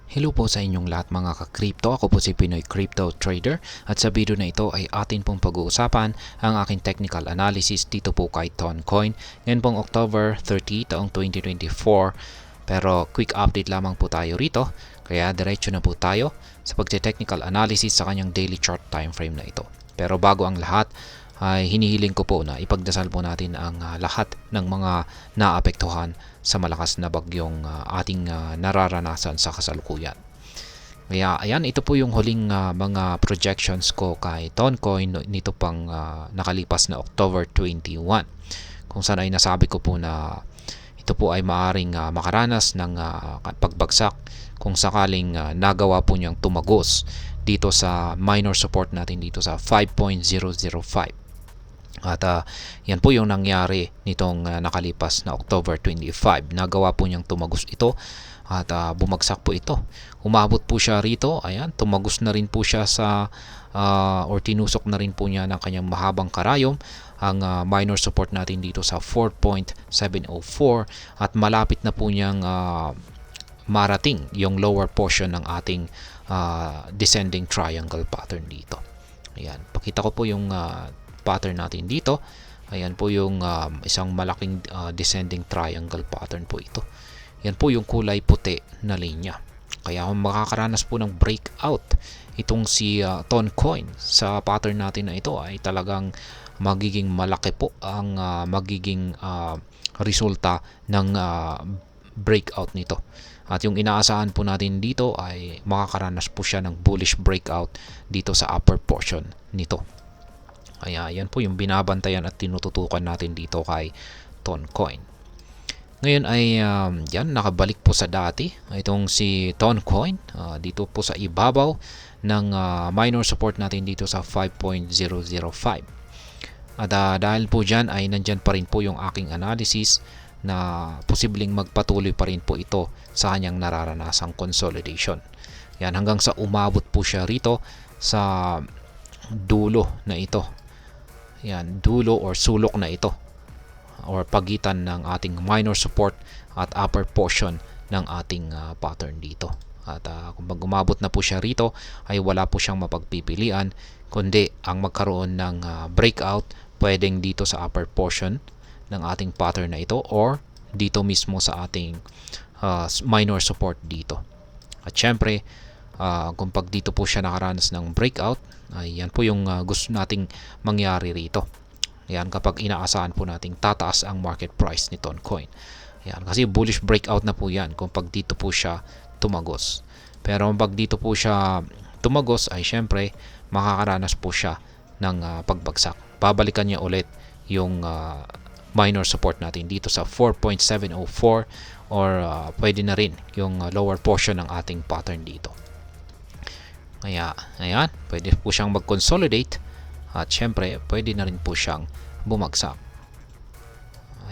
Hello po sa inyong lahat mga ka-crypto. Ako po si Pinoy Crypto Trader at sa video na ito ay atin pong pag-uusapan ang aking technical analysis dito po kay Toncoin. Ngayon pong October 30 taong 2024. Pero quick update lamang po tayo rito. Kaya diretso na po tayo sa pagte-technical analysis sa kanyang daily chart time frame na ito. Pero bago ang lahat, ay hinihiling ko po na ipagdasal po natin ang lahat ng mga naapektuhan sa malakas na bagyong ating nararanasan sa kasalukuyan. Kaya ayan, ito po yung huling mga projections ko kay Toncoin nito pang nakalipas na October 21. Kung saan ay nasabi ko po na ito po ay maaring makaranas ng pagbagsak kung sakaling nagawa po niyang tumagos dito sa minor support natin dito sa 5.005. At yan po yung nangyari nitong nakalipas na October 25. Nagawa po niyang tumagos ito at bumagsak po ito. Umabot po siya rito. Ayan, tumagos na rin po siya sa or tinusok na rin po niya ng kanyang mahabang karayom ang minor support natin dito sa 4.704 at malapit na po niyang marating yung lower portion ng ating descending triangle pattern dito. Ayan, pakita ko po yung pattern natin dito. Ayan po yung isang malaking descending triangle pattern po ito. Yan po yung kulay puti na linya. Kaya kung makakaranas po ng breakout itong si Toncoin sa pattern natin na ito ay talagang magiging malaki po ang magiging resulta ng breakout nito. At yung inaasahan po natin dito ay makakaranas po siya ng bullish breakout dito sa upper portion nito. Kaya yan po yung binabantayan at tinututukan natin dito kay Toncoin. Ngayon ay yan, nakabalik po sa dati itong si Toncoin dito po sa ibabaw ng minor support natin dito sa 5.005. At dahil po dyan ay nandyan pa rin po yung aking analysis na posibleng magpatuloy pa rin po ito sa kanyang nararanasang consolidation. Yan, hanggang sa umabot po siya rito sa dulo na ito. Yan, dulo or sulok na ito or pagitan ng ating minor support at upper portion ng ating pattern dito. At kung umabot na po siya rito ay wala po siyang mapagpipilian kundi ang magkaroon ng breakout pwedeng dito sa upper portion ng ating pattern na ito or dito mismo sa ating minor support dito. At syempre kung pag dito po siya nakaranas ng breakout, ay yan po yung gusto nating mangyari rito. Yan, kapag inaasahan po nating tataas ang market price ni Toncoin. Yan, kasi bullish breakout na po yan kung pag dito po siya tumagos. Pero kung pag dito po siya tumagos ay syempre makakaranas po siya ng pagbagsak. Babalikan niya ulit yung minor support natin dito sa 4.704 or pwede na rin yung lower portion ng ating pattern dito. Kaya, ayan, pwede po siyang mag-consolidate at syempre, pwede na rin po siyang bumagsak.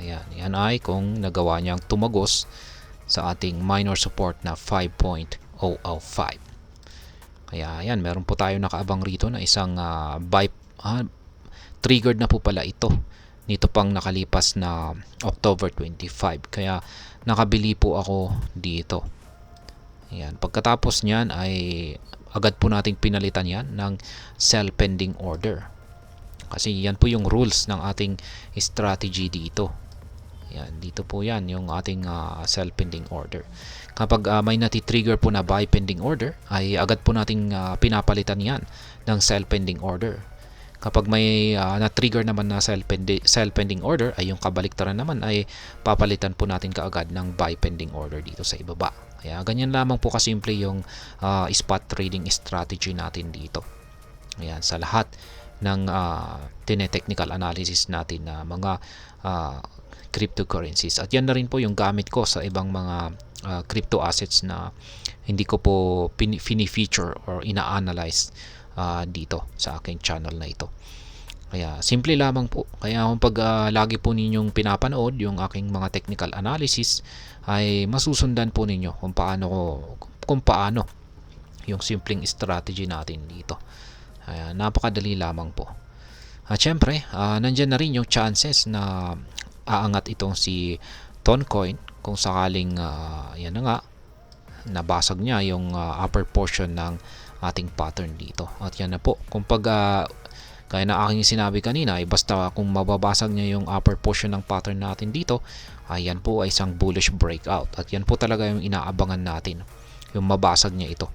Ayan, yan ay kung nagawa niyang tumagos sa ating minor support na 5.005. Kaya, ayan, meron po tayo nakaabang rito na isang buy, triggered na po pala ito nito pang nakalipas na October 25. Kaya, nakabili po ako dito. Ayan, pagkatapos niyan ay agad po nating pinalitan yan ng sell pending order. Kasi yan po yung rules ng ating strategy dito. Yan, dito po yan yung ating sell pending order. Kapag may nati-trigger po na buy pending order, ay agad po nating pinapalitan yan ng sell pending order. Kapag may na-trigger naman na sell pending order, ay yung kabaliktaran naman ay papalitan po natin kaagad ng buy pending order dito sa ibaba. Kaya ganyan lamang po kasimple yung spot trading strategy natin dito. Ayan, sa lahat ng technical analysis natin na mga cryptocurrencies. At yan na rin po yung gamit ko sa ibang mga crypto assets na hindi ko po fini-feature or ina-analyze dito sa aking channel na ito. Kaya simple lamang po. Kaya kung pag lagi po ninyong pinapanood yung aking mga technical analysis ay masusundan po ninyo kung paano yung simpleng strategy natin dito. Kaya napakadali lamang po. At syempre, nandyan na rin yung chances na aangat itong si Toncoin kung sakaling yan na nga nabasag niya yung upper portion ng ating pattern dito. At yan na po. Kung kaya na aking sinabi kanina, ay basta kung mababasag niya yung upper portion ng pattern natin dito, ayan po ay isang bullish breakout. At yan po talaga yung inaabangan natin, yung mabasag niya ito.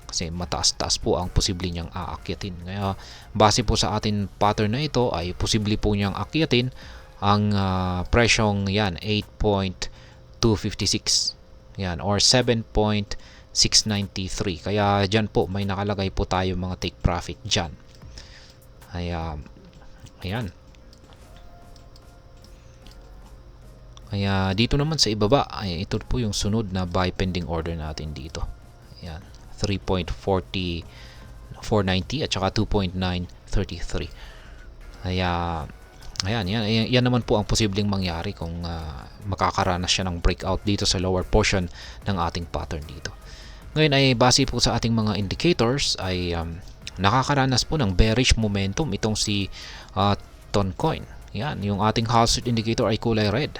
Kasi mataas-taas po ang posible niyang aakyatin. Kaya base po sa atin pattern na ito, ay posible po niyang akyatin ang presyong yan, 8.256. Yan, or 7.693. Kaya dyan po, may nakalagay po tayo mga take profit dyan. Ayan. Kaya dito naman sa ibaba, ay ito po yung sunod na buy pending order natin dito. Ayan, 3.490 at saka 2.933. Kaya yan naman po ang posibleng mangyari kung makakaranas siya ng breakout dito sa lower portion ng ating pattern dito. Ngayon ay base po sa ating mga indicators ay nakakaranas po ng bearish momentum itong si Toncoin. Yan, yung ating Hall Street indicator ay kulay red.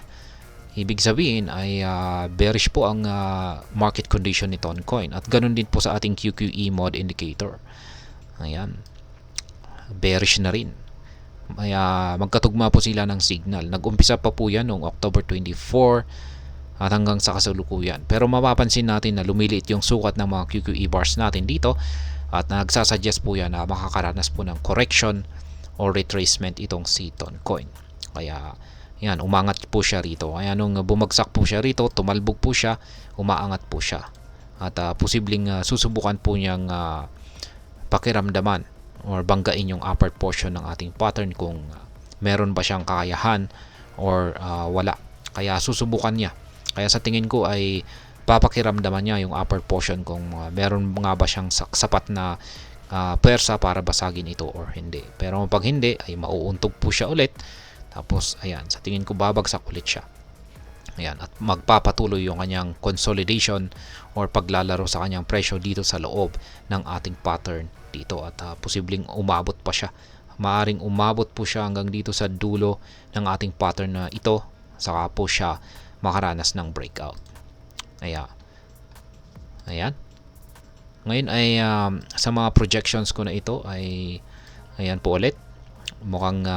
Ibig sabihin ay bearish po ang market condition ni Toncoin. At ganun din po sa ating QQE mod indicator. Ayan, bearish na rin. Magkatugma po sila ng signal. Nag-umpisa pa po yan noong October 24 at hanggang sa kasalukuyan. Pero mapapansin natin na lumiliit yung sukat ng mga QQE bars natin dito at nagsasuggest po yan na makakaranas po ng correction or retracement itong si Toncoin. Kaya yan, umangat po siya rito. Kaya nung bumagsak po siya rito, tumalbog po siya, umaangat po siya. At posibleng susubukan po niyang pakiramdaman or banggain yung upper portion ng ating pattern kung meron ba siyang kakayahan or wala. Kaya susubukan niya. Kaya sa tingin ko ay papakiramdaman niya yung upper portion kung meron nga ba siyang sapat na pwersa para basagin ito or hindi. Pero pag hindi ay mauuntog po siya ulit. Tapos ayan, sa tingin ko babagsak ulit siya. Ayan, at magpapatuloy yung kanyang consolidation or paglalaro sa kanyang presyo dito sa loob ng ating pattern dito at posibleng umabot pa siya. Maaring umabot po siya hanggang dito sa dulo ng ating pattern na ito, saka po siya makaranas ng breakout. Ayan. Ngayon ay sa mga projections ko na ito ay ayan po ulit. Mukhang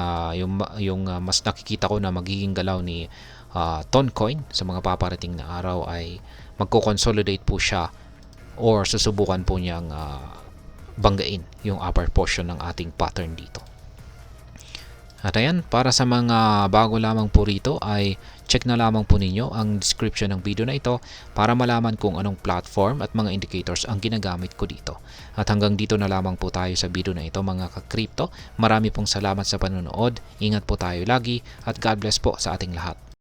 yung mas nakikita ko na magiging galaw ni Toncoin sa mga paparating na araw ay magko-consolidate po siya or susubukan po niyang banggain yung upper portion ng ating pattern dito. At ayan, para sa mga bago lamang po rito ay check na lamang po ninyo ang description ng video na ito para malaman kung anong platform at mga indicators ang ginagamit ko dito. At hanggang dito na lamang po tayo sa video na ito mga ka-crypto. Marami pong salamat sa panonood. Ingat po tayo lagi at God bless po sa ating lahat.